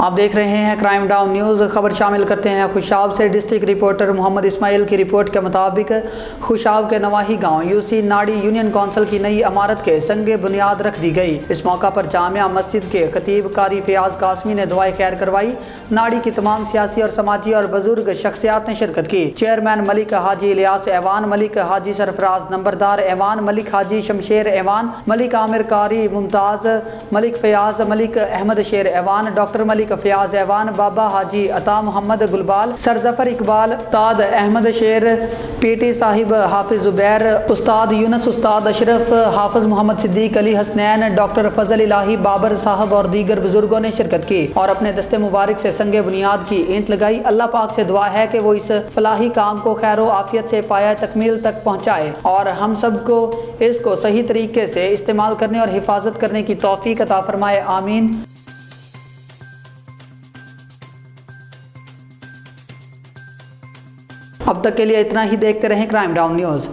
آپ دیکھ رہے ہیں کرائم ڈاؤن نیوز۔ خبر شامل کرتے ہیں خوشاب سے۔ ڈسٹرکٹ رپورٹر محمد اسماعیل کی رپورٹ کے مطابق خوشاب کے نواحی گاؤں یوسی ناڑی یونین کونسل کی نئی عمارت کے سنگ بنیاد رکھ دی گئی۔ اس موقع پر جامع مسجد کے خطیب قاری فیاض قاسمی نے دعائے خیر کروائی۔ ناڑی کی تمام سیاسی اور سماجی اور بزرگ شخصیات نے شرکت کی۔ چیئرمین ملک حاجی الیاس ایوان، ملک حاجی سرفراز نمبردار ایوان، ملک حاجی شمشیر ایوان، ملک عامر قاری ممتاز، ملک فیاض، ملک احمد شیر ایوان، ڈاکٹر ملک فیاض ایوان، بابا حاجی عطا محمد گلبال، سرظفر اقبال، استاد احمد شیر، پی ٹی صاحب حافظ زبیر، استاد یونس، استاد اشرف، حافظ محمد صدیق، علی حسنین، ڈاکٹر فضل الہی بابر صاحب اور دیگر بزرگوں نے شرکت کی اور اپنے دست مبارک سے سنگ بنیاد کی اینٹ لگائی۔ اللہ پاک سے دعا ہے کہ وہ اس فلاحی کام کو خیر و عافیت سے پایہ تکمیل تک پہنچائے اور ہم سب کو اس کو صحیح طریقے سے استعمال کرنے اور حفاظت کرنے کی توفیق عطا فرمائے، آمین۔ اب تک کے لیے اتنا ہی۔ دیکھتے رہیں کرائم ڈاؤن نیوز۔